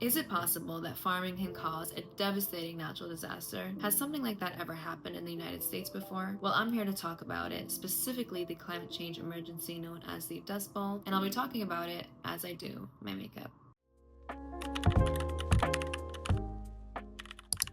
Is it possible that farming can cause a devastating natural disaster? Has something like that ever happened in the United States before? Well, I'm here to talk about it, specifically the climate change emergency known as the Dust Bowl, and I'll be talking about it as I do my makeup.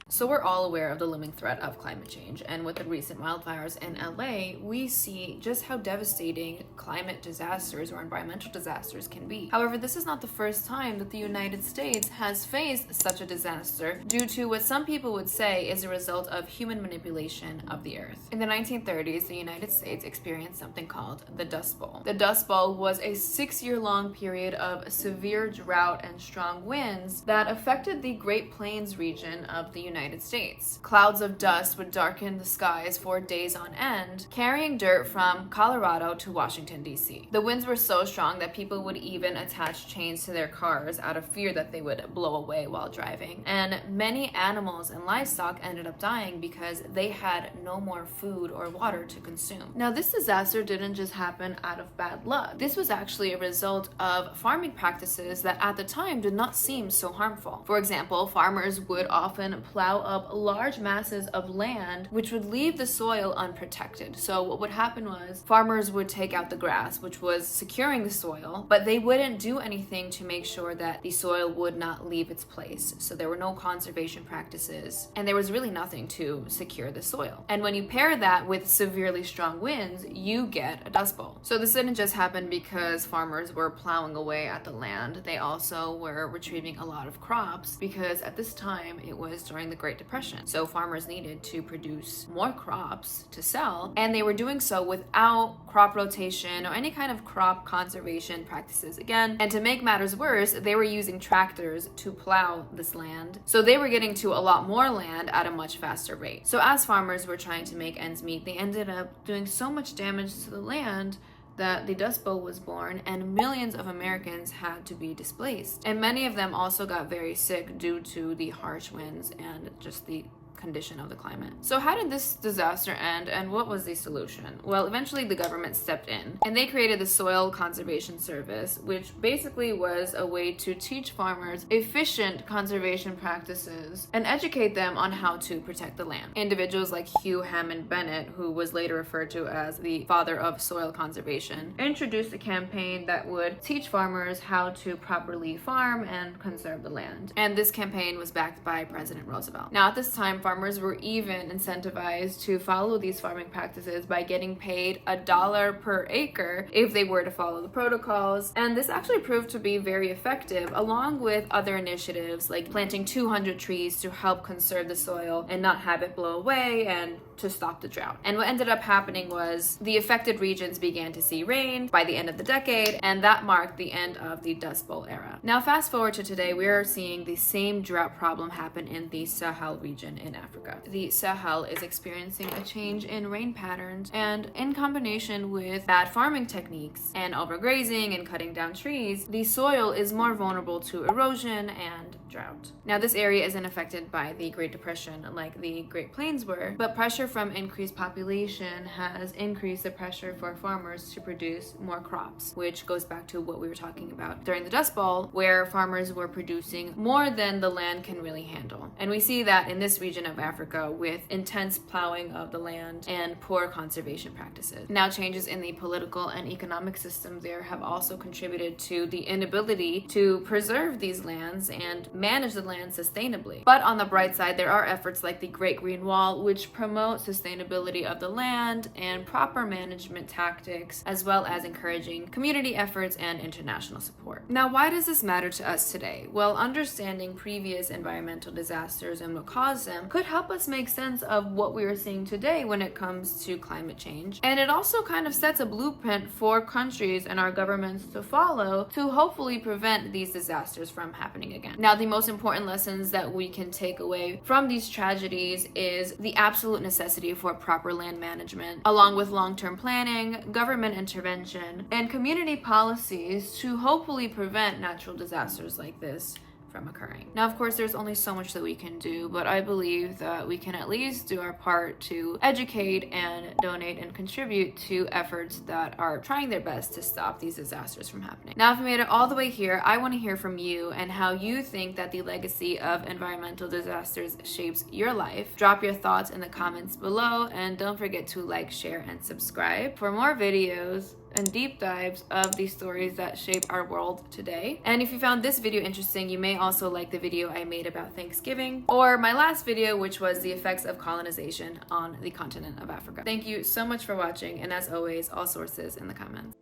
So we're all aware of the looming threat of climate change, and with the recent wildfires in LA, we see just how devastating climate disasters or environmental disasters can be. However, this is not the first time that the United States has faced such a disaster due to what some people would say is a result of human manipulation of the earth. In the 1930s, the United States experienced something called the Dust Bowl. The Dust Bowl was a 6-year-long period of severe drought and strong winds that affected the Great Plains region of the United States. Clouds of dust would darken the skies for days on end, carrying dirt from Colorado to Washington, D.C. The winds were so strong that people would even attach chains to their cars out of fear that they would blow away while driving. And many animals and livestock ended up dying because they had no more food or water to consume. Now, this disaster didn't just happen out of bad luck. This was actually a result of farming practices that at the time did not seem so harmful. For example, farmers would often plow up large masses of land which would leave the soil unprotected. So what would happen was farmers would take out the grass, which was securing the soil, but they wouldn't do anything to make sure that the soil would not leave its place. So there were no conservation practices, and there was really nothing to secure the soil. And when you pair that with severely strong winds, you get a dust bowl. So this didn't just happen because farmers were plowing away at the land. They also were retrieving a lot of crops because at this time it was during the Great Depression. So farmers needed to produce more crops to sell, and they were doing so without crop rotation or any kind of crop conservation practices again. And to make matters worse, they were using tractors to plow this land. So they were getting to a lot more land at a much faster rate. So as farmers were trying to make ends meet, they ended up doing so much damage to the land that the Dust Bowl was born, and millions of Americans had to be displaced. And many of them also got very sick due to the harsh winds and just the condition of the climate. So how did this disaster end, and what was the solution? Well, eventually the government stepped in and they created the Soil Conservation Service, which basically was a way to teach farmers efficient conservation practices and educate them on how to protect the land. Individuals like Hugh Hammond Bennett, who was later referred to as the father of soil conservation, introduced a campaign that would teach farmers how to properly farm and conserve the land. And this campaign was backed by President Roosevelt. Now, at this time, farmers were even incentivized to follow these farming practices by getting paid $1 per acre if they were to follow the protocols. And this actually proved to be very effective, along with other initiatives like planting 200 trees to help conserve the soil and not have it blow away and to stop the drought. And what ended up happening was the affected regions began to see rain by the end of the decade, and that marked the end of the Dust Bowl era. Now, fast forward to today, we are seeing the same drought problem happen in the Sahel region in Africa. The Sahel is experiencing a change in rain patterns, and in combination with bad farming techniques and overgrazing and cutting down trees, the soil is more vulnerable to erosion and drought. Now, this area isn't affected by the Great Depression like the Great Plains were, but pressure from increased population has increased the pressure for farmers to produce more crops, which goes back to what we were talking about during the Dust Bowl, where farmers were producing more than the land can really handle. And we see that in this region of Africa with intense plowing of the land and poor conservation practices. Now, changes in the political and economic system there have also contributed to the inability to preserve these lands and manage the land sustainably. But on the bright side, there are efforts like the Great Green Wall, which promote sustainability of the land and proper management tactics, as well as encouraging community efforts and international support. Now, why does this matter to us today? Well, understanding previous environmental disasters and what caused them could help us make sense of what we are seeing today when it comes to climate change. And it also kind of sets a blueprint for countries and our governments to follow to hopefully prevent these disasters from happening again. Now, the most important lessons that we can take away from these tragedies is the absolute necessity for proper land management, along with long-term planning, government intervention, and community policies to hopefully prevent natural disasters like this from occurring. Now, of course, there's only so much that we can do, but I believe that we can at least do our part to educate and donate and contribute to efforts that are trying their best to stop these disasters from happening. Now, if you made it all the way here, I want to hear from you and how you think that the legacy of environmental disasters shapes your life. Drop your thoughts in the comments below, and don't forget to like, share, and subscribe for more videos and deep dives of these stories that shape our world today. And if you found this video interesting, you may also like the video I made about Thanksgiving, or my last video, which was the effects of colonization on the continent of Africa. Thank you so much for watching, and as always, all sources in the comments.